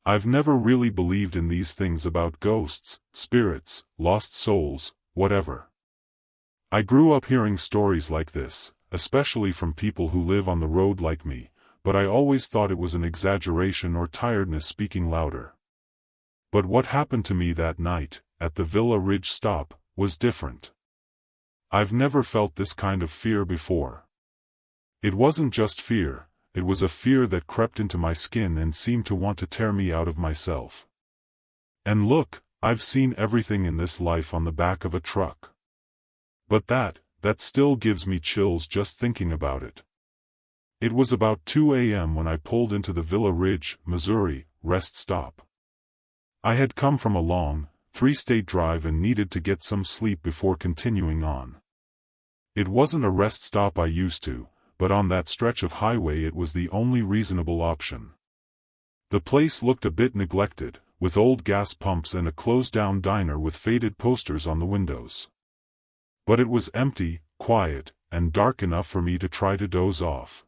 I've never really believed in these things about ghosts, spirits, lost souls, whatever. I grew up hearing stories like this, especially from people who live on the road like me, but I always thought it was an exaggeration or tiredness speaking louder. But what happened to me that night, at the Villa Ridge stop, was different. I've never felt this kind of fear before. It wasn't just fear, it was a fear that crept into my skin and seemed to want to tear me out of myself. And look, I've seen everything in this life on the back of a truck. But that still gives me chills just thinking about it. It was about 2 a.m. when I pulled into the Villa Ridge, Missouri, rest stop. I had come from a long, 3-state drive and needed to get some sleep before continuing on. It wasn't a rest stop I used to, but on that stretch of highway it was the only reasonable option. The place looked a bit neglected, with old gas pumps and a closed-down diner with faded posters on the windows. But it was empty, quiet, and dark enough for me to try to doze off.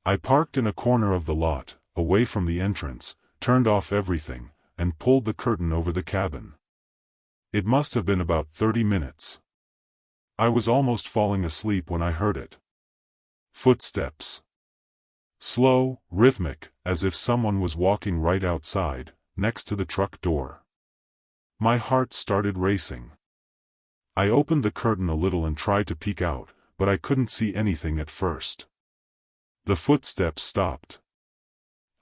I parked in a corner of the lot, away from the entrance, turned off everything, and pulled the curtain over the cabin. It must have been about 30 minutes. I was almost falling asleep when I heard it. Footsteps. Slow, rhythmic, as if someone was walking right outside, next to the truck door. My heart started racing. I opened the curtain a little and tried to peek out, but I couldn't see anything at first. The footsteps stopped.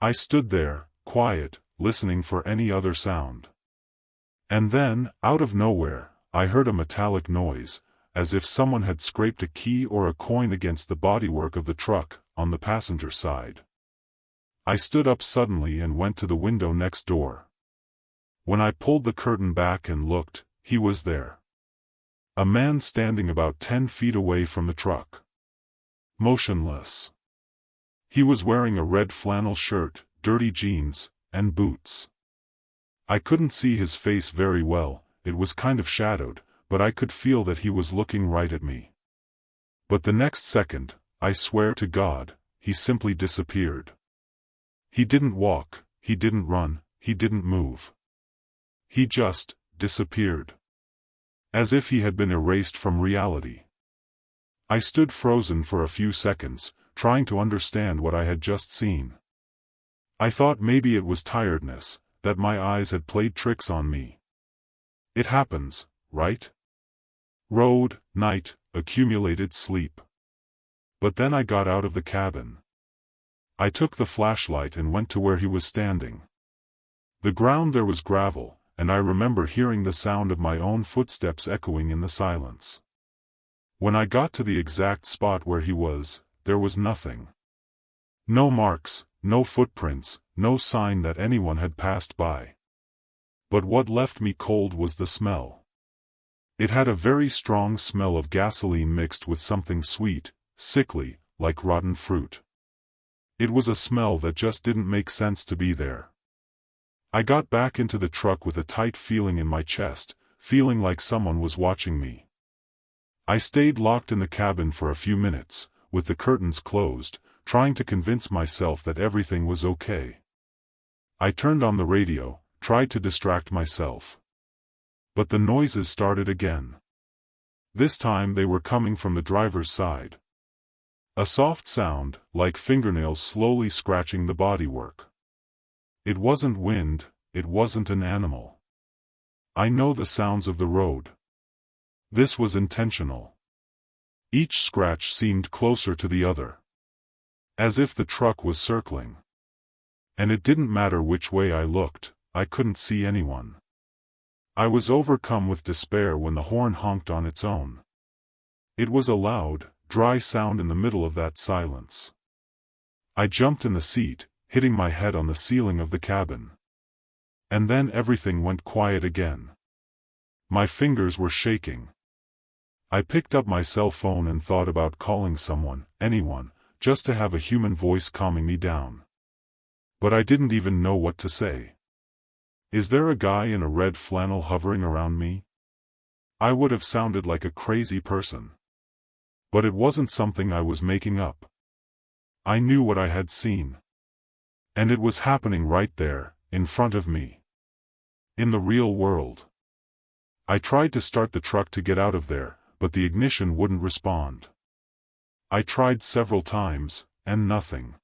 I stood there, quiet, listening for any other sound. And then, out of nowhere, I heard a metallic noise, as if someone had scraped a key or a coin against the bodywork of the truck, on the passenger side. I stood up suddenly and went to the window next door. When I pulled the curtain back and looked, he was there. A man standing about 10 feet away from the truck. Motionless. He was wearing a red flannel shirt, dirty jeans, and boots. I couldn't see his face very well, it was kind of shadowed, but I could feel that he was looking right at me. But the next second, I swear to God, he simply disappeared. He didn't walk, he didn't run, he didn't move. He just disappeared. As if he had been erased from reality. I stood frozen for a few seconds, trying to understand what I had just seen. I thought maybe it was tiredness, that my eyes had played tricks on me. It happens, right? Road, night, accumulated sleep. But then I got out of the cabin. I took the flashlight and went to where he was standing. The ground there was gravel, and I remember hearing the sound of my own footsteps echoing in the silence. When I got to the exact spot where he was, there was nothing. No marks, no footprints, no sign that anyone had passed by. But what left me cold was the smell. It had a very strong smell of gasoline mixed with something sweet, sickly, like rotten fruit. It was a smell that just didn't make sense to be there. I got back into the truck with a tight feeling in my chest, feeling like someone was watching me. I stayed locked in the cabin for a few minutes, with the curtains closed, trying to convince myself that everything was okay. I turned on the radio, tried to distract myself. But the noises started again. This time they were coming from the driver's side. A soft sound, like fingernails slowly scratching the bodywork. It wasn't wind, it wasn't an animal. I know the sounds of the road. This was intentional. Each scratch seemed closer to the other. As if the truck was circling. And it didn't matter which way I looked, I couldn't see anyone. I was overcome with despair when the horn honked on its own. It was a loud, dry sound in the middle of that silence. I jumped in the seat, hitting my head on the ceiling of the cabin. And then everything went quiet again. My fingers were shaking. I picked up my cell phone and thought about calling someone, anyone, just to have a human voice calming me down. But I didn't even know what to say. Is there a guy in a red flannel hovering around me? I would have sounded like a crazy person. But it wasn't something I was making up. I knew what I had seen. And it was happening right there, in front of me. In the real world. I tried to start the truck to get out of there, but the ignition wouldn't respond. I tried several times, and nothing.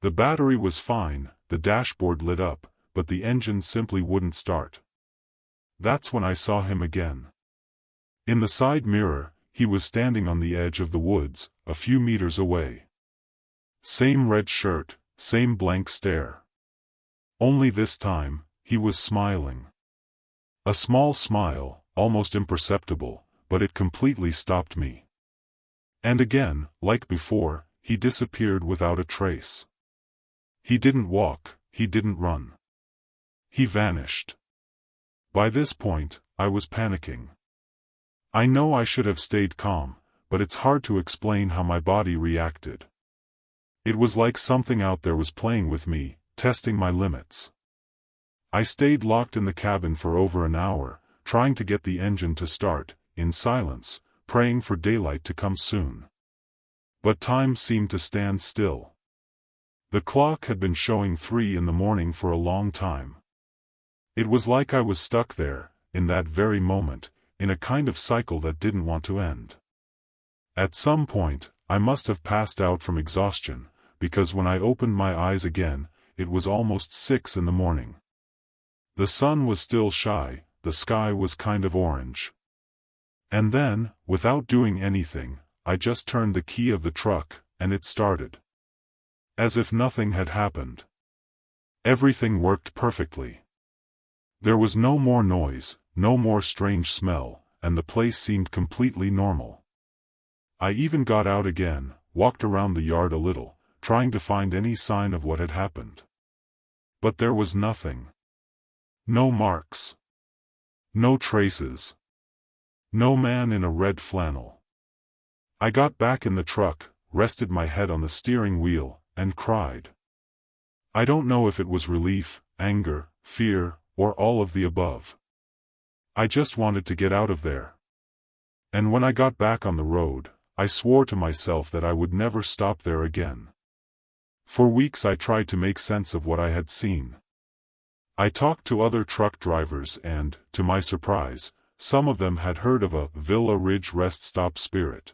The battery was fine, the dashboard lit up, but the engine simply wouldn't start. That's when I saw him again. In the side mirror, he was standing on the edge of the woods, a few meters away. Same red shirt, same blank stare. Only this time, he was smiling. A small smile, almost imperceptible, but it completely stopped me. And again, like before, he disappeared without a trace. He didn't walk, he didn't run. He vanished. By this point, I was panicking. I know I should have stayed calm, but it's hard to explain how my body reacted. It was like something out there was playing with me, testing my limits. I stayed locked in the cabin for over an hour, trying to get the engine to start, in silence, praying for daylight to come soon. But time seemed to stand still. The clock had been showing 3 in the morning for a long time. It was like I was stuck there, in that very moment, in a kind of cycle that didn't want to end. At some point, I must have passed out from exhaustion, because when I opened my eyes again, it was almost 6 in the morning. The sun was still shy, the sky was kind of orange. And then, without doing anything, I just turned the key of the truck, and it started. As if nothing had happened. Everything worked perfectly. There was no more noise, no more strange smell, and the place seemed completely normal. I even got out again, walked around the yard a little, trying to find any sign of what had happened. But there was nothing. No marks. No traces. No man in a red flannel. I got back in the truck, rested my head on the steering wheel, and cried. I don't know if it was relief, anger, fear, or all of the above. I just wanted to get out of there. And when I got back on the road, I swore to myself that I would never stop there again. For weeks I tried to make sense of what I had seen. I talked to other truck drivers and, to my surprise, some of them had heard of a Villa Ridge rest stop spirit.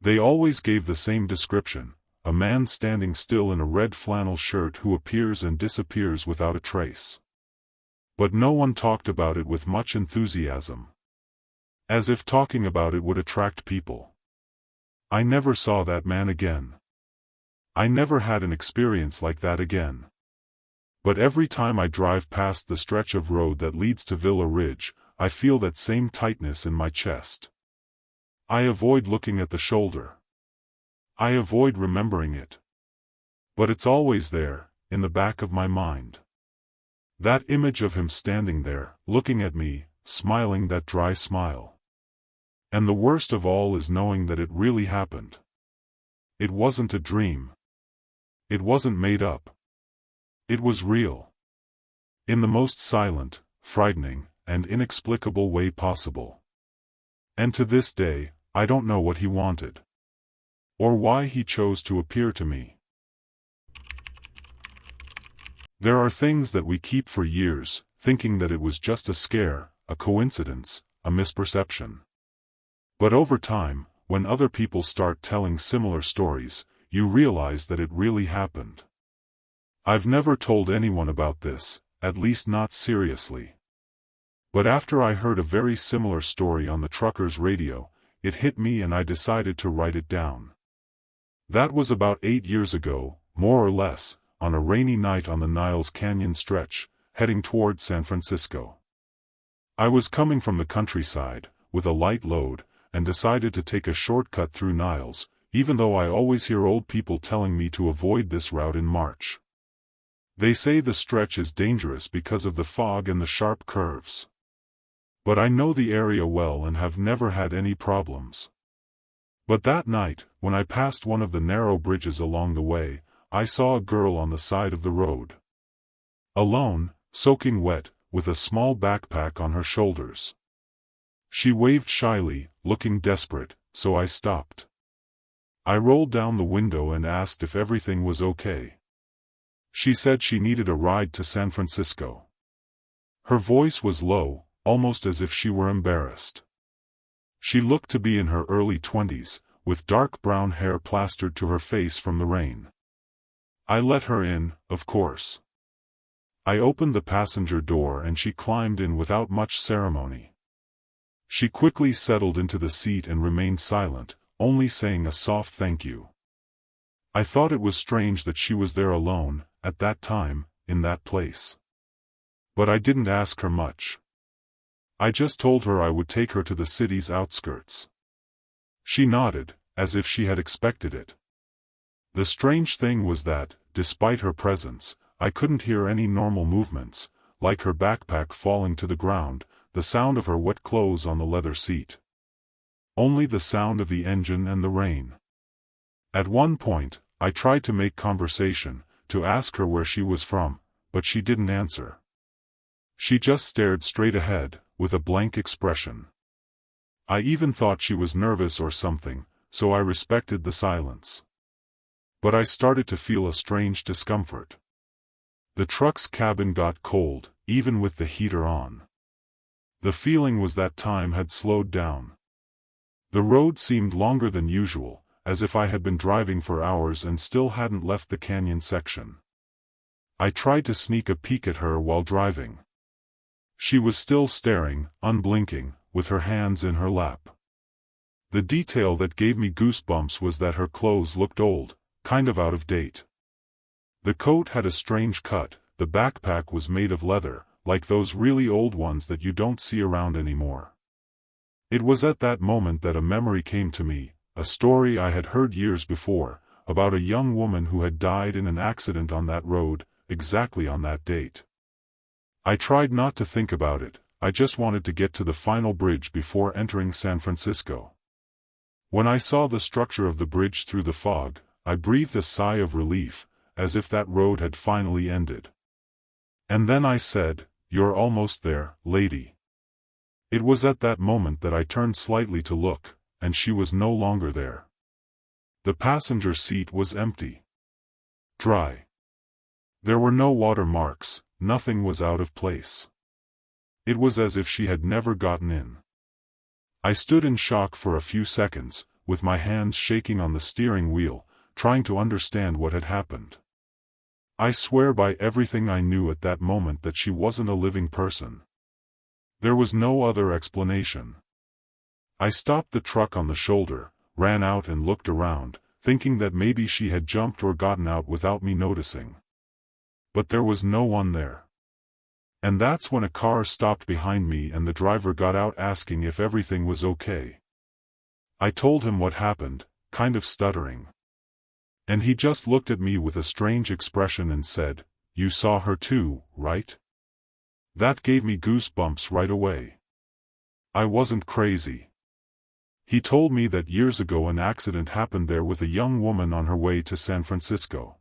They always gave the same description, a man standing still in a red flannel shirt who appears and disappears without a trace. But no one talked about it with much enthusiasm. As if talking about it would attract people. I never saw that man again. I never had an experience like that again. But every time I drive past the stretch of road that leads to Villa Ridge, I feel that same tightness in my chest. I avoid looking at the shoulder. I avoid remembering it. But it's always there, in the back of my mind. That image of him standing there, looking at me, smiling that dry smile. And the worst of all is knowing that it really happened. It wasn't a dream. It wasn't made up. It was real. In the most silent, frightening, and inexplicable way possible. And to this day, I don't know what he wanted. Or why he chose to appear to me. There are things that we keep for years, thinking that it was just a scare, a coincidence, a misperception. But over time, when other people start telling similar stories, you realize that it really happened. I've never told anyone about this, at least not seriously. But after I heard a very similar story on the trucker's radio, it hit me and I decided to write it down. That was about 8 years ago, more or less, on a rainy night on the Niles Canyon stretch, heading toward San Francisco. I was coming from the countryside, with a light load, and decided to take a shortcut through Niles, even though I always hear old people telling me to avoid this route in March. They say the stretch is dangerous because of the fog and the sharp curves. But I know the area well and have never had any problems. But that night, when I passed one of the narrow bridges along the way, I saw a girl on the side of the road. Alone, soaking wet, with a small backpack on her shoulders. She waved shyly, looking desperate, so I stopped. I rolled down the window and asked if everything was okay. She said she needed a ride to San Francisco. Her voice was low, almost as if she were embarrassed. She looked to be in her early 20s, with dark brown hair plastered to her face from the rain. I let her in, of course. I opened the passenger door and she climbed in without much ceremony. She quickly settled into the seat and remained silent, only saying a soft thank you. I thought it was strange that she was there alone, at that time, in that place. But I didn't ask her much. I just told her I would take her to the city's outskirts. She nodded, as if she had expected it. The strange thing was that, despite her presence, I couldn't hear any normal movements, like her backpack falling to the ground, the sound of her wet clothes on the leather seat. Only the sound of the engine and the rain. At one point, I tried to make conversation, to ask her where she was from, but she didn't answer. She just stared straight ahead, with a blank expression. I even thought she was nervous or something, so I respected the silence. But I started to feel a strange discomfort. The truck's cabin got cold, even with the heater on. The feeling was that time had slowed down. The road seemed longer than usual, as if I had been driving for hours and still hadn't left the canyon section. I tried to sneak a peek at her while driving. She was still staring, unblinking, with her hands in her lap. The detail that gave me goosebumps was that her clothes looked old, kind of out of date. The coat had a strange cut, the backpack was made of leather, like those really old ones that you don't see around anymore. It was at that moment that a memory came to me, a story I had heard years before, about a young woman who had died in an accident on that road, exactly on that date. I tried not to think about it, I just wanted to get to the final bridge before entering San Francisco. When I saw the structure of the bridge through the fog, I breathed a sigh of relief, as if that road had finally ended. And then I said, "You're almost there, lady." It was at that moment that I turned slightly to look, and she was no longer there. The passenger seat was empty. Dry. There were no water marks, nothing was out of place. It was as if she had never gotten in. I stood in shock for a few seconds, with my hands shaking on the steering wheel, trying to understand what had happened. I swear by everything I knew at that moment that she wasn't a living person. There was no other explanation. I stopped the truck on the shoulder, ran out and looked around, thinking that maybe she had jumped or gotten out without me noticing. But there was no one there. And that's when a car stopped behind me and the driver got out asking if everything was okay. I told him what happened, kind of stuttering. And he just looked at me with a strange expression and said, "You saw her too, right?" That gave me goosebumps right away. I wasn't crazy. He told me that years ago an accident happened there with a young woman on her way to San Francisco.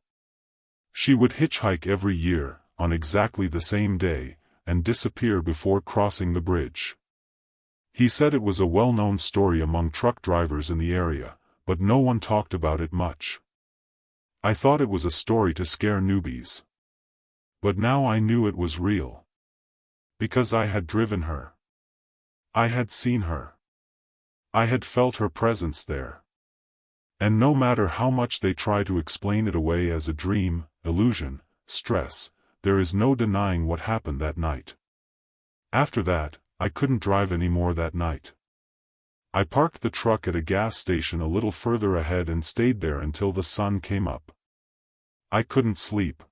She would hitchhike every year, on exactly the same day, and disappear before crossing the bridge. He said it was a well-known story among truck drivers in the area, but no one talked about it much. I thought it was a story to scare newbies. But now I knew it was real. Because I had driven her. I had seen her. I had felt her presence there. And no matter how much they try to explain it away as a dream, illusion, stress, there is no denying what happened that night. After that, I couldn't drive anymore that night. I parked the truck at a gas station a little further ahead and stayed there until the sun came up. I couldn't sleep.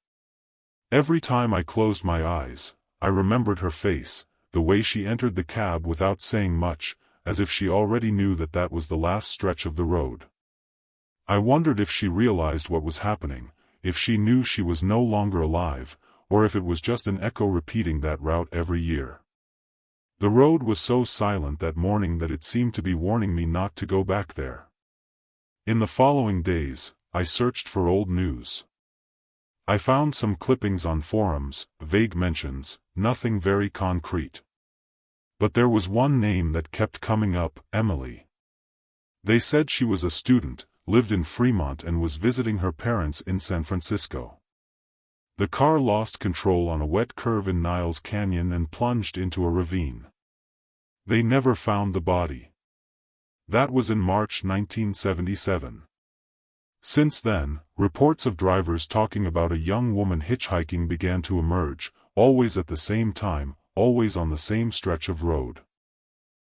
Every time I closed my eyes, I remembered her face, the way she entered the cab without saying much, as if she already knew that that was the last stretch of the road. I wondered if she realized what was happening, if she knew she was no longer alive, or if it was just an echo repeating that route every year. The road was so silent that morning that it seemed to be warning me not to go back there. In the following days, I searched for old news. I found some clippings on forums, vague mentions, nothing very concrete. But there was one name that kept coming up, Emily. They said she was a student, lived in Fremont and was visiting her parents in San Francisco. The car lost control on a wet curve in Niles Canyon and plunged into a ravine. They never found the body. That was in March 1977. Since then, reports of drivers talking about a young woman hitchhiking began to emerge, always at the same time, always on the same stretch of road.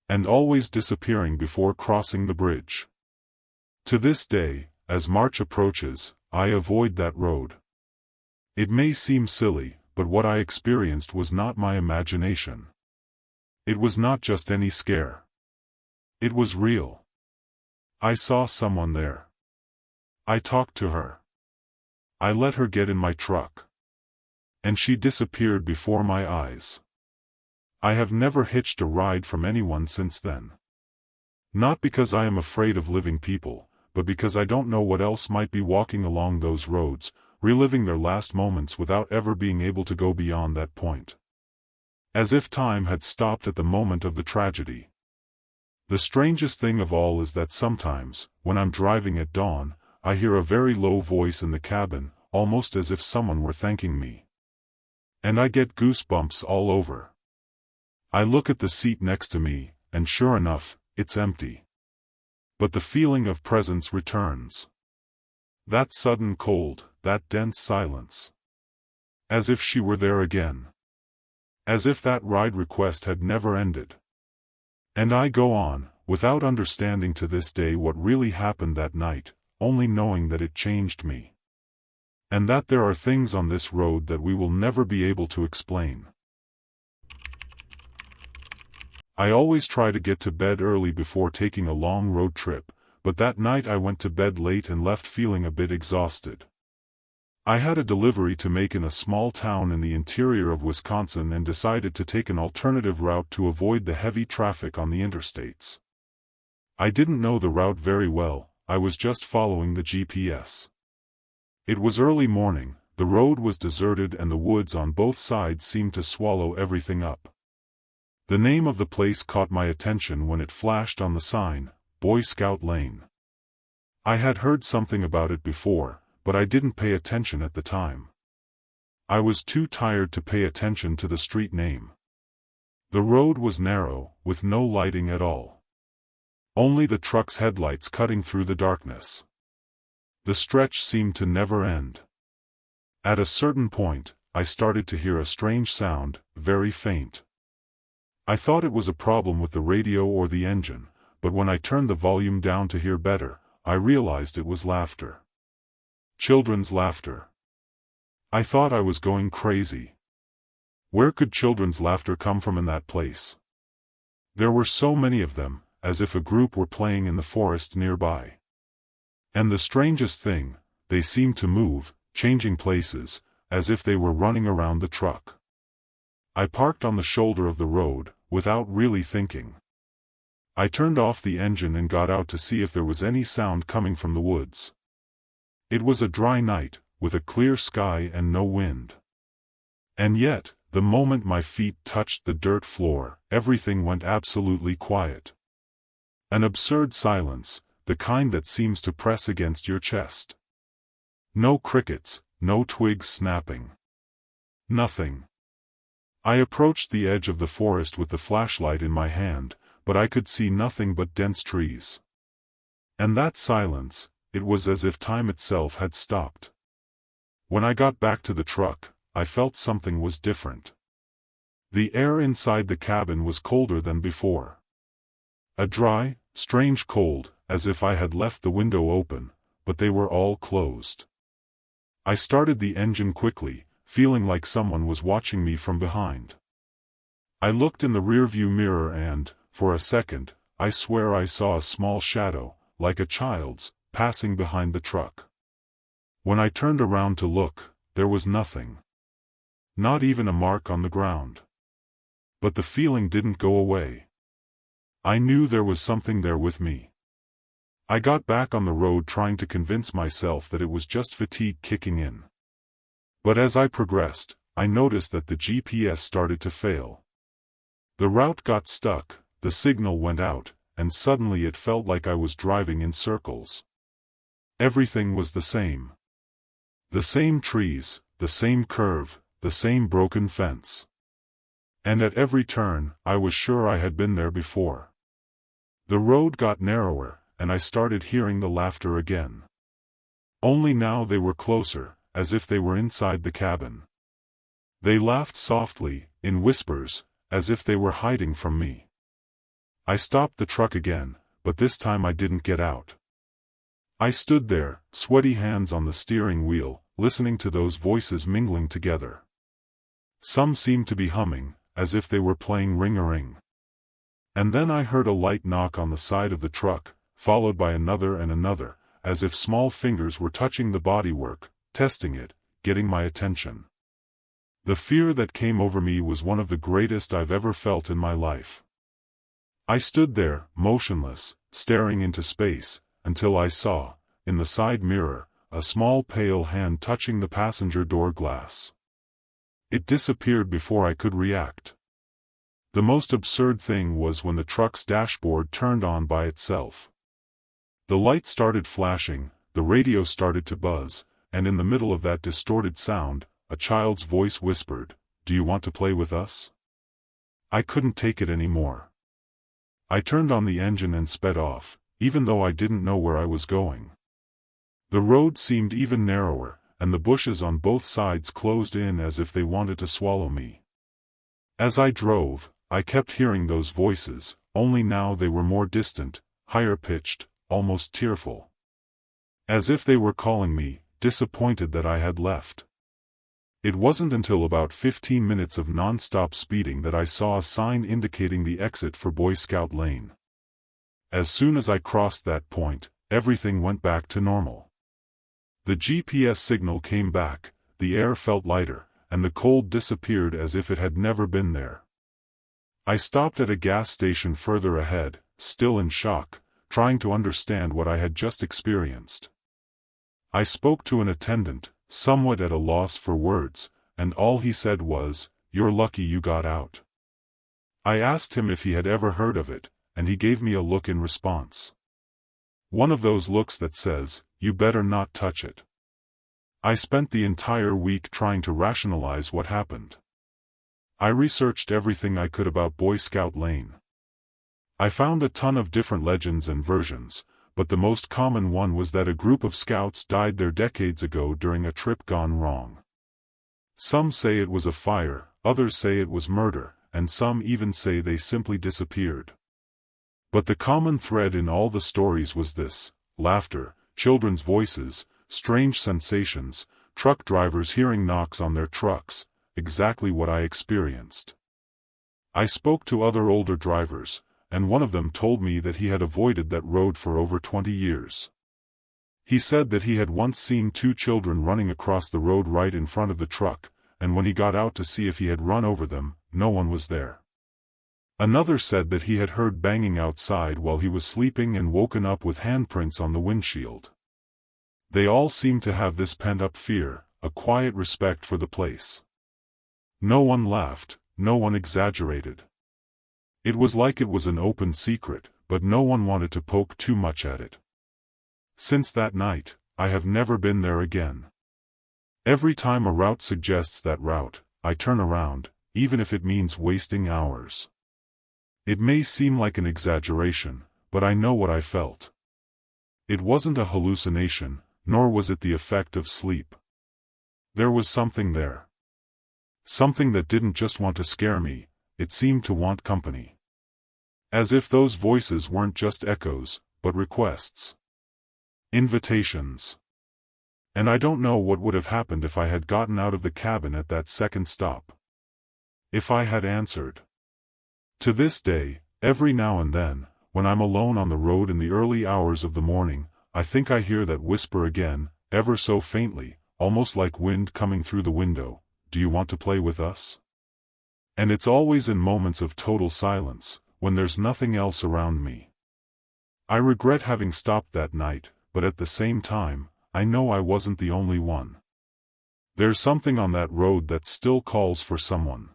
And always disappearing before crossing the bridge. To this day, as March approaches, I avoid that road. It may seem silly, but what I experienced was not my imagination. It was not just any scare. It was real. I saw someone there. I talked to her. I let her get in my truck. And she disappeared before my eyes. I have never hitched a ride from anyone since then. Not because I am afraid of living people, but because I don't know what else might be walking along those roads, reliving their last moments without ever being able to go beyond that point. As if time had stopped at the moment of the tragedy. The strangest thing of all is that sometimes, when I'm driving at dawn, I hear a very low voice in the cabin, almost as if someone were thanking me. And I get goosebumps all over. I look at the seat next to me, and sure enough, it's empty. But the feeling of presence returns. That sudden cold, that dense silence. As if she were there again. As if that ride request had never ended. And I go on, without understanding to this day what really happened that night, only knowing that it changed me. And that there are things on this road that we will never be able to explain. I always try to get to bed early before taking a long road trip, but that night I went to bed late and left feeling a bit exhausted. I had a delivery to make in a small town in the interior of Wisconsin and decided to take an alternative route to avoid the heavy traffic on the interstates. I didn't know the route very well, I was just following the GPS. It was early morning, the road was deserted and the woods on both sides seemed to swallow everything up. The name of the place caught my attention when it flashed on the sign, Boy Scout Lane. I had heard something about it before, but I didn't pay attention at the time. I was too tired to pay attention to the street name. The road was narrow, with no lighting at all. Only the truck's headlights cutting through the darkness. The stretch seemed to never end. At a certain point, I started to hear a strange sound, very faint. I thought it was a problem with the radio or the engine, but when I turned the volume down to hear better, I realized it was laughter. Children's laughter. I thought I was going crazy. Where could children's laughter come from in that place? There were so many of them, as if a group were playing in the forest nearby. And the strangest thing, they seemed to move, changing places, as if they were running around the truck. I parked on the shoulder of the road, without really thinking. I turned off the engine and got out to see if there was any sound coming from the woods. It was a dry night, with a clear sky and no wind. And yet, the moment my feet touched the dirt floor, everything went absolutely quiet. An absurd silence, the kind that seems to press against your chest. No crickets, no twigs snapping. Nothing. I approached the edge of the forest with the flashlight in my hand, but I could see nothing but dense trees. And that silence, it was as if time itself had stopped. When I got back to the truck, I felt something was different. The air inside the cabin was colder than before. A dry, strange cold, as if I had left the window open, but they were all closed. I started the engine quickly, feeling like someone was watching me from behind. I looked in the rearview mirror and, for a second, I swear I saw a small shadow, like a child's, passing behind the truck. When I turned around to look, there was nothing. Not even a mark on the ground. But the feeling didn't go away. I knew there was something there with me. I got back on the road trying to convince myself that it was just fatigue kicking in. But as I progressed, I noticed that the GPS started to fail. The route got stuck, the signal went out, and suddenly it felt like I was driving in circles. Everything was the same. The same trees, the same curve, the same broken fence. And at every turn, I was sure I had been there before. The road got narrower, and I started hearing the laughter again. Only now they were closer, as if they were inside the cabin. They laughed softly, in whispers, as if they were hiding from me. I stopped the truck again, but this time I didn't get out. I stood there, sweaty hands on the steering wheel, listening to those voices mingling together. Some seemed to be humming, as if they were playing ring-a-ring. And then I heard a light knock on the side of the truck, followed by another and another, as if small fingers were touching the bodywork, testing it, getting my attention. The fear that came over me was one of the greatest I've ever felt in my life. I stood there, motionless, staring into space, until I saw, in the side mirror, a small pale hand touching the passenger door glass. It disappeared before I could react. The most absurd thing was when the truck's dashboard turned on by itself. The light started flashing, the radio started to buzz, and in the middle of that distorted sound, a child's voice whispered, "Do you want to play with us?" I couldn't take it anymore. I turned on the engine and sped off, even though I didn't know where I was going. The road seemed even narrower, and the bushes on both sides closed in as if they wanted to swallow me. As I drove, I kept hearing those voices, only now they were more distant, higher-pitched, almost tearful. As if they were calling me, disappointed that I had left. It wasn't until about 15 minutes of non-stop speeding that I saw a sign indicating the exit for Boy Scout Lane. As soon as I crossed that point, everything went back to normal. The GPS signal came back, the air felt lighter, and the cold disappeared as if it had never been there. I stopped at a gas station further ahead, still in shock, trying to understand what I had just experienced. I spoke to an attendant, somewhat at a loss for words, and all he said was, "You're lucky you got out." I asked him if he had ever heard of it, and he gave me a look in response. One of those looks that says, "You better not touch it." I spent the entire week trying to rationalize what happened. I researched everything I could about Boy Scout Lane. I found a ton of different legends and versions, but the most common one was that a group of scouts died there decades ago during a trip gone wrong. Some say it was a fire, others say it was murder, and some even say they simply disappeared. But the common thread in all the stories was this: laughter, children's voices, strange sensations, truck drivers hearing knocks on their trucks, exactly what I experienced. I spoke to other older drivers, and one of them told me that he had avoided that road for over 20 years. He said that he had once seen two children running across the road right in front of the truck, and when he got out to see if he had run over them, no one was there. Another said that he had heard banging outside while he was sleeping and woken up with handprints on the windshield. They all seemed to have this pent-up fear, a quiet respect for the place. No one laughed, no one exaggerated. It was like it was an open secret, but no one wanted to poke too much at it. Since that night, I have never been there again. Every time a route suggests that route, I turn around, even if it means wasting hours. It may seem like an exaggeration, but I know what I felt. It wasn't a hallucination, nor was it the effect of sleep. There was something there. Something that didn't just want to scare me, it seemed to want company. As if those voices weren't just echoes, but requests. Invitations. And I don't know what would have happened if I had gotten out of the cabin at that second stop. If I had answered. To this day, every now and then, when I'm alone on the road in the early hours of the morning, I think I hear that whisper again, ever so faintly, almost like wind coming through the window, "Do you want to play with us?" And it's always in moments of total silence, when there's nothing else around me. I regret having stopped that night, but at the same time, I know I wasn't the only one. There's something on that road that still calls for someone.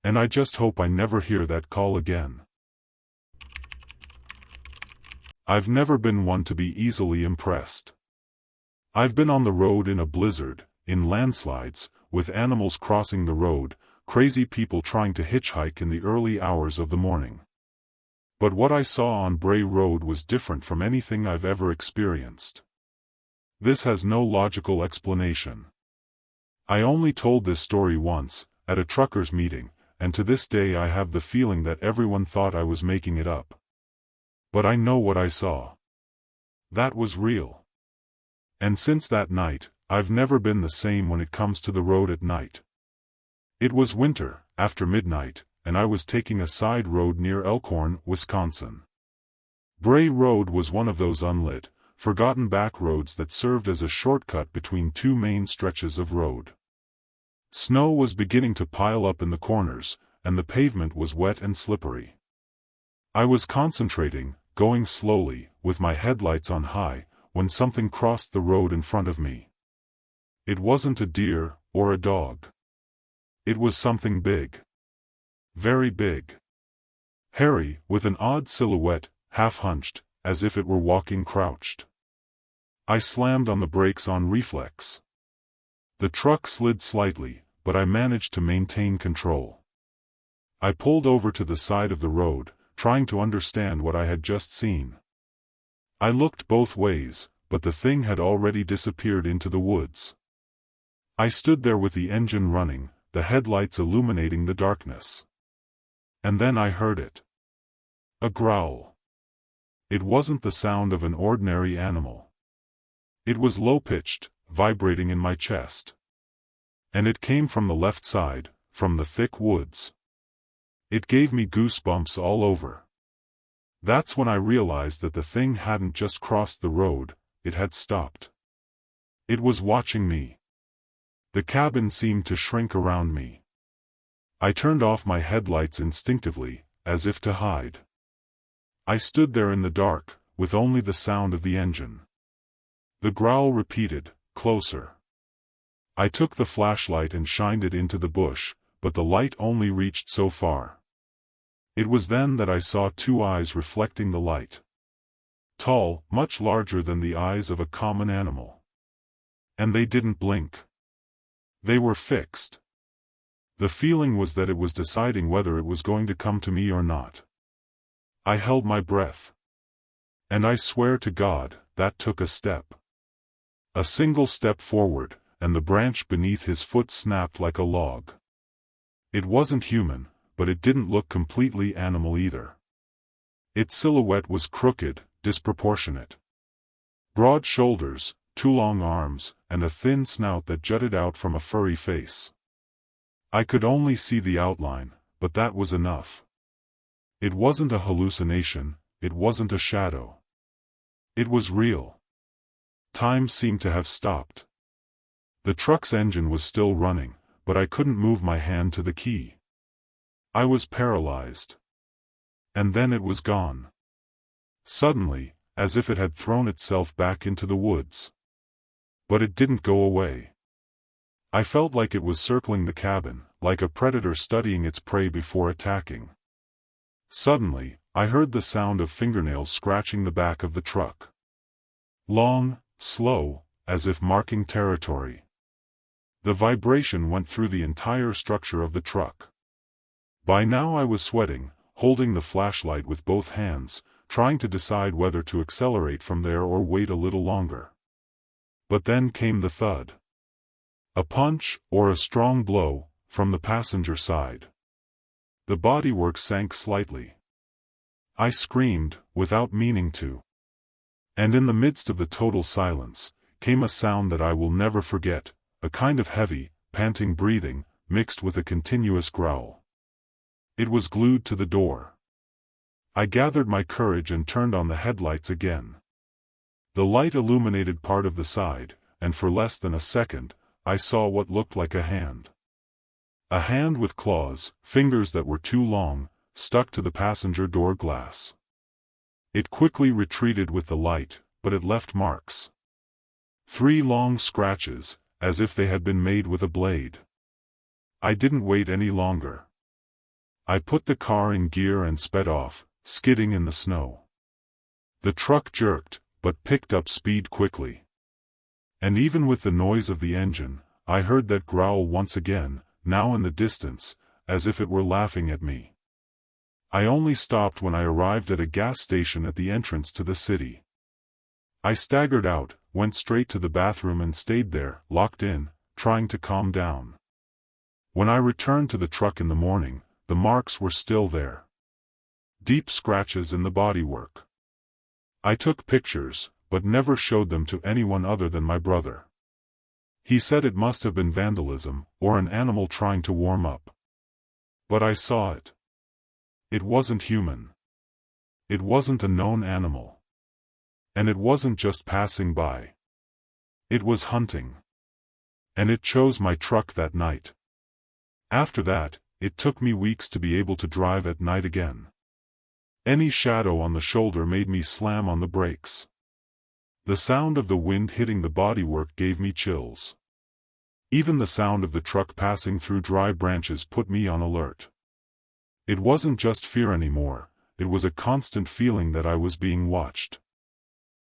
And I just hope I never hear that call again. I've never been one to be easily impressed. I've been on the road in a blizzard, in landslides, with animals crossing the road, crazy people trying to hitchhike in the early hours of the morning. But what I saw on Bray Road was different from anything I've ever experienced. This has no logical explanation. I only told this story once, at a truckers' meeting, and to this day I have the feeling that everyone thought I was making it up. But I know what I saw. That was real. And since that night, I've never been the same when it comes to the road at night. It was winter, after midnight, and I was taking a side road near Elkhorn, Wisconsin. Bray Road was one of those unlit, forgotten back roads that served as a shortcut between two main stretches of road. Snow was beginning to pile up in the corners, and the pavement was wet and slippery. I was concentrating, going slowly, with my headlights on high, when something crossed the road in front of me. It wasn't a deer, or a dog. It was something big. Very big. Hairy, with an odd silhouette, half-hunched, as if it were walking crouched. I slammed on the brakes on reflex. The truck slid slightly, but I managed to maintain control. I pulled over to the side of the road, trying to understand what I had just seen. I looked both ways, but the thing had already disappeared into the woods. I stood there with the engine running, the headlights illuminating the darkness. And then I heard it. A growl. It wasn't the sound of an ordinary animal. It was low-pitched, vibrating in my chest. And it came from the left side, from the thick woods. It gave me goosebumps all over. That's when I realized that the thing hadn't just crossed the road, it had stopped. It was watching me. The cabin seemed to shrink around me. I turned off my headlights instinctively, as if to hide. I stood there in the dark, with only the sound of the engine. The growl repeated, closer. I took the flashlight and shined it into the bush, but the light only reached so far. It was then that I saw two eyes reflecting the light. Tall, much larger than the eyes of a common animal. And they didn't blink. They were fixed. The feeling was that it was deciding whether it was going to come to me or not. I held my breath. And I swear to God, that took a step. A single step forward, and the branch beneath his foot snapped like a log. It wasn't human, but it didn't look completely animal either. Its silhouette was crooked, disproportionate. Broad shoulders, two long arms, and a thin snout that jutted out from a furry face. I could only see the outline, but that was enough. It wasn't a hallucination, it wasn't a shadow. It was real. Time seemed to have stopped. The truck's engine was still running, but I couldn't move my hand to the key. I was paralyzed. And then it was gone. Suddenly, as if it had thrown itself back into the woods. But it didn't go away. I felt like it was circling the cabin, like a predator studying its prey before attacking. Suddenly, I heard the sound of fingernails scratching the back of the truck. Long, slow, as if marking territory. The vibration went through the entire structure of the truck. By now I was sweating, holding the flashlight with both hands, trying to decide whether to accelerate from there or wait a little longer. But then came the thud. A punch, or a strong blow, from the passenger side. The bodywork sank slightly. I screamed, without meaning to. And in the midst of the total silence, came a sound that I will never forget, a kind of heavy, panting breathing, mixed with a continuous growl. It was glued to the door. I gathered my courage and turned on the headlights again. The light illuminated part of the side, and for less than a second, I saw what looked like a hand. A hand with claws, fingers that were too long, stuck to the passenger door glass. It quickly retreated with the light, but it left marks. 3 long scratches, as if they had been made with a blade. I didn't wait any longer. I put the car in gear and sped off, skidding in the snow. The truck jerked, but picked up speed quickly. And even with the noise of the engine, I heard that growl once again, now in the distance, as if it were laughing at me. I only stopped when I arrived at a gas station at the entrance to the city. I staggered out, went straight to the bathroom and stayed there, locked in, trying to calm down. When I returned to the truck in the morning, the marks were still there. Deep scratches in the bodywork. I took pictures, but never showed them to anyone other than my brother. He said it must have been vandalism, or an animal trying to warm up. But I saw it. It wasn't human. It wasn't a known animal. And it wasn't just passing by. It was hunting. And it chose my truck that night. After that, it took me weeks to be able to drive at night again. Any shadow on the shoulder made me slam on the brakes. The sound of the wind hitting the bodywork gave me chills. Even the sound of the truck passing through dry branches put me on alert. It wasn't just fear anymore, it was a constant feeling that I was being watched.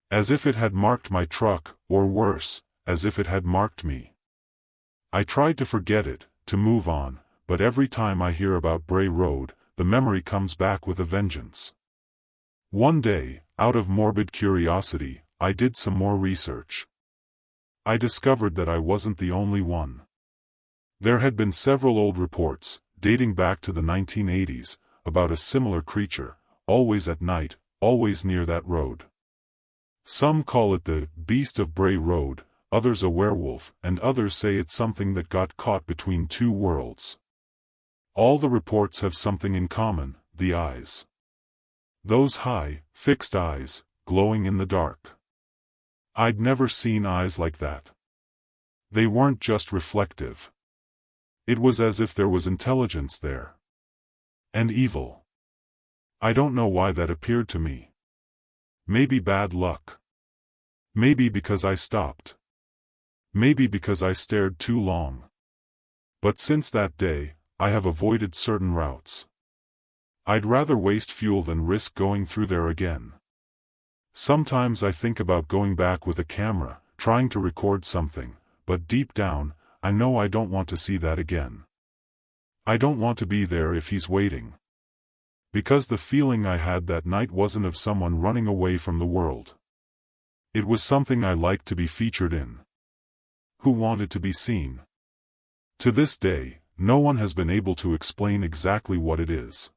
As if it had marked my truck, or worse, as if it had marked me. I tried to forget it, to move on, but every time I hear about Bray Road, the memory comes back with a vengeance. One day, out of morbid curiosity, I did some more research. I discovered that I wasn't the only one. There had been several old reports, dating back to the 1980s, about a similar creature, always at night, always near that road. Some call it the Beast of Bray Road, others a werewolf, and others say it's something that got caught between two worlds. All the reports have something in common: the eyes. Those high, fixed eyes, glowing in the dark. I'd never seen eyes like that. They weren't just reflective. It was as if there was intelligence there. And evil. I don't know why that appeared to me. Maybe bad luck. Maybe because I stopped. Maybe because I stared too long. But since that day, I have avoided certain routes. I'd rather waste fuel than risk going through there again. Sometimes I think about going back with a camera, trying to record something, but deep down, I know I don't want to see that again. I don't want to be there if he's waiting. Because the feeling I had that night wasn't of someone running away from the world. It was something I liked to be featured in. Who wanted to be seen. To this day, no one has been able to explain exactly what it is.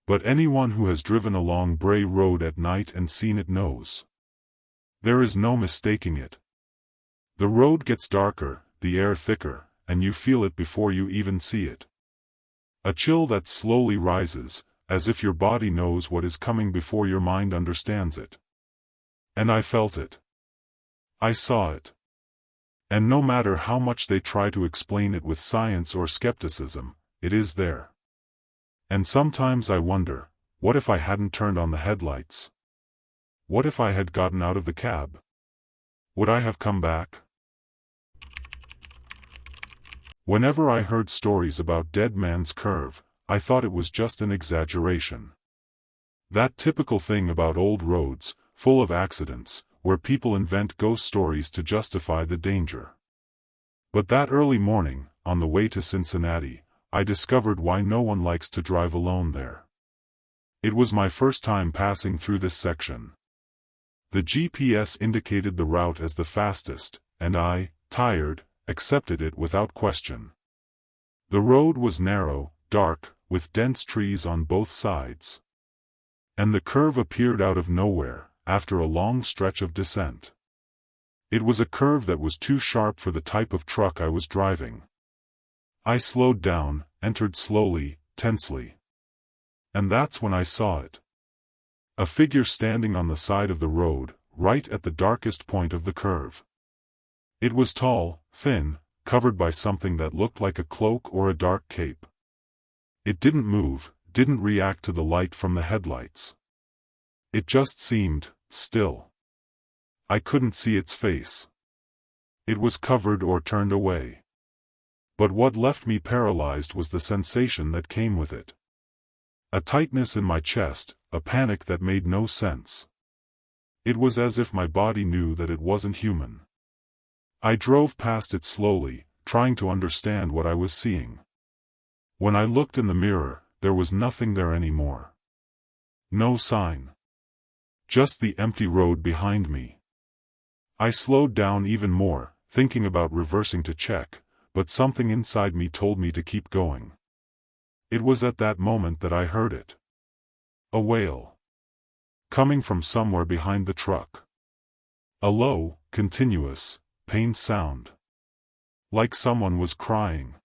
But anyone who has driven along Bray Road at night and seen it knows. There is no mistaking it. The road gets darker, the air thicker, and you feel it before you even see it. A chill that slowly rises, as if your body knows what is coming before your mind understands it. And I felt it. I saw it. And no matter how much they try to explain it with science or skepticism, it is there. And sometimes I wonder, what if I hadn't turned on the headlights? What if I had gotten out of the cab? Would I have come back? Whenever I heard stories about Dead Man's Curve, I thought it was just an exaggeration. That typical thing about old roads, full of accidents, where people invent ghost stories to justify the danger. But that early morning, on the way to Cincinnati, I discovered why no one likes to drive alone there. It was my first time passing through this section. The GPS indicated the route as the fastest, and I, tired, accepted it without question. The road was narrow, dark, with dense trees on both sides. And the curve appeared out of nowhere, after a long stretch of descent. It was a curve that was too sharp for the type of truck I was driving. I slowed down, entered slowly, tensely. And that's when I saw it. A figure standing on the side of the road, right at the darkest point of the curve. It was tall, thin, covered by something that looked like a cloak or a dark cape. It didn't move, didn't react to the light from the headlights. It just seemed still. I couldn't see its face. It was covered or turned away. But what left me paralyzed was the sensation that came with it. A tightness in my chest, a panic that made no sense. It was as if my body knew that it wasn't human. I drove past it slowly, trying to understand what I was seeing. When I looked in the mirror, there was nothing there anymore. No sign. Just the empty road behind me. I slowed down even more, thinking about reversing to check, but something inside me told me to keep going. It was at that moment that I heard it. A wail. Coming from somewhere behind the truck. A low, continuous, pained sound. Like someone was crying.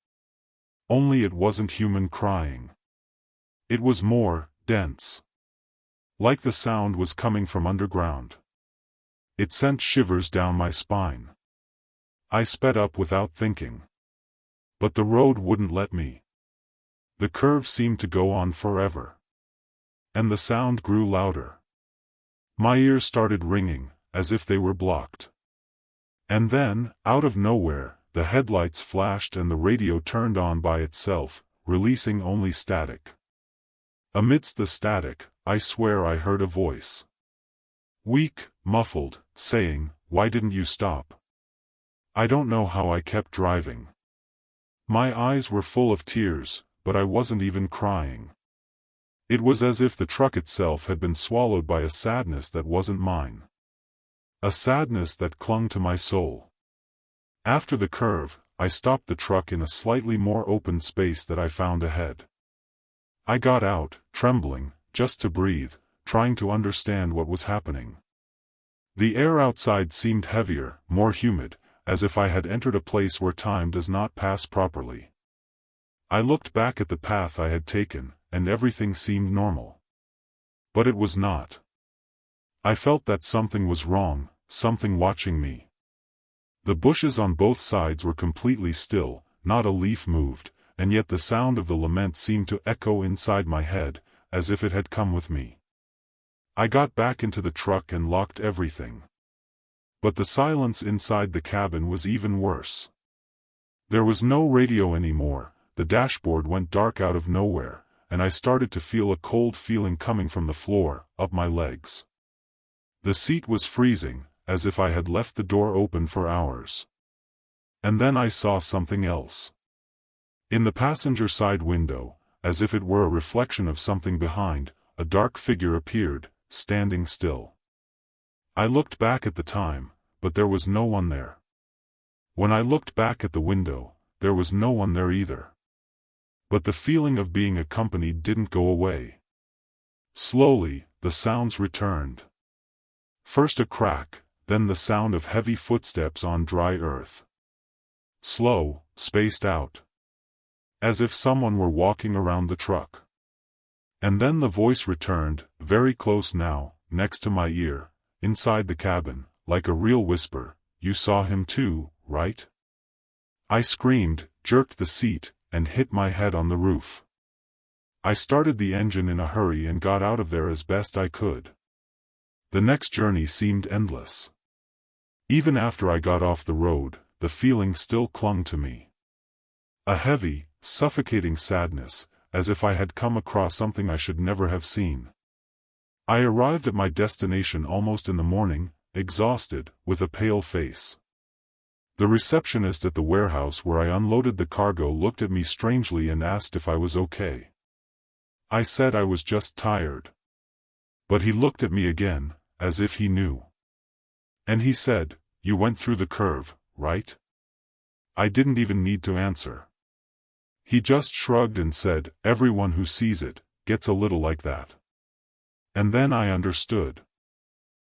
Only it wasn't human crying. It was more dense. Like the sound was coming from underground. It sent shivers down my spine. I sped up without thinking. But the road wouldn't let me. The curve seemed to go on forever. And the sound grew louder. My ears started ringing, as if they were blocked. And then, out of nowhere, the headlights flashed and the radio turned on by itself, releasing only static. Amidst the static, I swear I heard a voice. Weak, muffled, saying, "Why didn't you stop?" I don't know how I kept driving. My eyes were full of tears, but I wasn't even crying. It was as if the truck itself had been swallowed by a sadness that wasn't mine. A sadness that clung to my soul. After the curve, I stopped the truck in a slightly more open space that I found ahead. I got out, trembling, just to breathe, trying to understand what was happening. The air outside seemed heavier, more humid, as if I had entered a place where time does not pass properly. I looked back at the path I had taken, and everything seemed normal. But it was not. I felt that something was wrong, something watching me. The bushes on both sides were completely still, not a leaf moved, and yet the sound of the lament seemed to echo inside my head, as if it had come with me. I got back into the truck and locked everything. But the silence inside the cabin was even worse. There was no radio anymore, the dashboard went dark out of nowhere, and I started to feel a cold feeling coming from the floor, up my legs. The seat was freezing, as if I had left the door open for hours. And then I saw something else. In the passenger side window, as if it were a reflection of something behind, a dark figure appeared, standing still. I looked back at the time, but there was no one there. When I looked back at the window, there was no one there either. But the feeling of being accompanied didn't go away. Slowly, the sounds returned. First a crack, then the sound of heavy footsteps on dry earth. Slow, spaced out. As if someone were walking around the truck. And then the voice returned, very close now, next to my ear, inside the cabin, like a real whisper, "You saw him too, right?" I screamed, jerked the seat, and hit my head on the roof. I started the engine in a hurry and got out of there as best I could. The next journey seemed endless. Even after I got off the road, the feeling still clung to me. A heavy, suffocating sadness, as if I had come across something I should never have seen. I arrived at my destination almost in the morning, exhausted, with a pale face. The receptionist at the warehouse where I unloaded the cargo looked at me strangely and asked if I was okay. I said I was just tired. But he looked at me again, as if he knew. And he said, "You went through the curve, right?" I didn't even need to answer. He just shrugged and said, "Everyone who sees it, gets a little like that." And then I understood.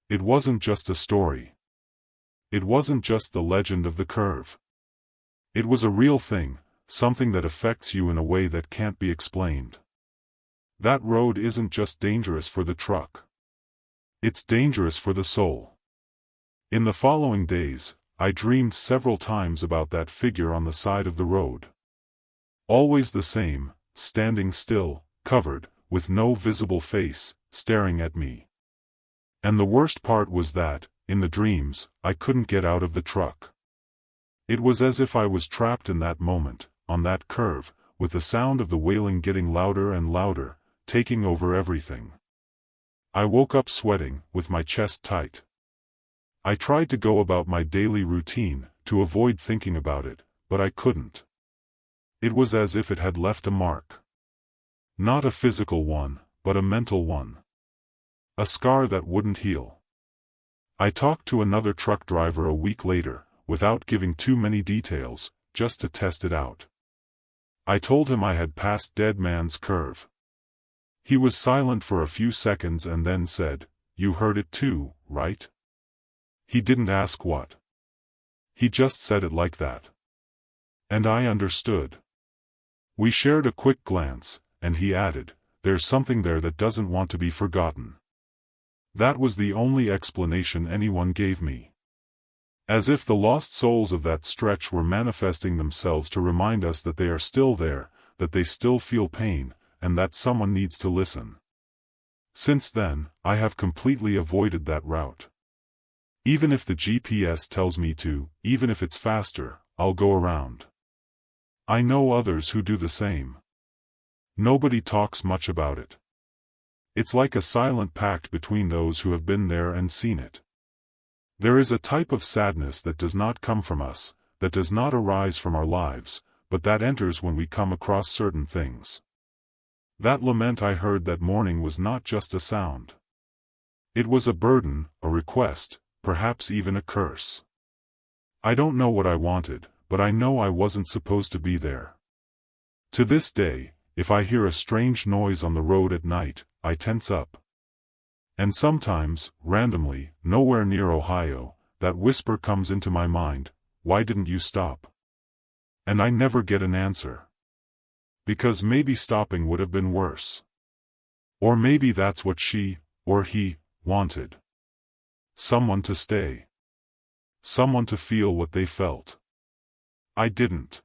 It wasn't just a story. It wasn't just the legend of the curve. It was a real thing, something that affects you in a way that can't be explained. That road isn't just dangerous for the truck. It's dangerous for the soul. In the following days, I dreamed several times about that figure on the side of the road. Always the same, standing still, covered, with no visible face, staring at me. And the worst part was that, in the dreams, I couldn't get out of the truck. It was as if I was trapped in that moment, on that curve, with the sound of the wailing getting louder and louder, taking over everything. I woke up sweating, with my chest tight. I tried to go about my daily routine, to avoid thinking about it, but I couldn't. It was as if it had left a mark. Not a physical one, but a mental one. A scar that wouldn't heal. I talked to another truck driver a week later, without giving too many details, just to test it out. I told him I had passed Dead Man's Curve. He was silent for a few seconds and then said, "You heard it too, right?" He didn't ask what. He just said it like that. And I understood. We shared a quick glance, and he added, "There's something there that doesn't want to be forgotten." That was the only explanation anyone gave me. As if the lost souls of that stretch were manifesting themselves to remind us that they are still there, that they still feel pain, and that someone needs to listen. Since then, I have completely avoided that route. Even if the GPS tells me to, even if it's faster, I'll go around. I know others who do the same. Nobody talks much about it. It's like a silent pact between those who have been there and seen it. There is a type of sadness that does not come from us, that does not arise from our lives, but that enters when we come across certain things. That lament I heard that morning was not just a sound. It was a burden, a request, perhaps even a curse. I don't know what I wanted, but I know I wasn't supposed to be there. To this day, if I hear a strange noise on the road at night, I tense up. And sometimes, randomly, nowhere near Ohio, that whisper comes into my mind, "Why didn't you stop?" And I never get an answer. Because maybe stopping would have been worse. Or maybe that's what she, or he, wanted. Someone to stay. Someone to feel what they felt. I didn't.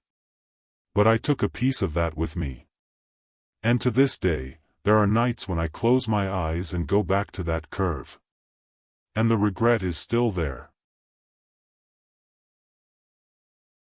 But I took a piece of that with me. And to this day, there are nights when I close my eyes and go back to that curve. And the regret is still there.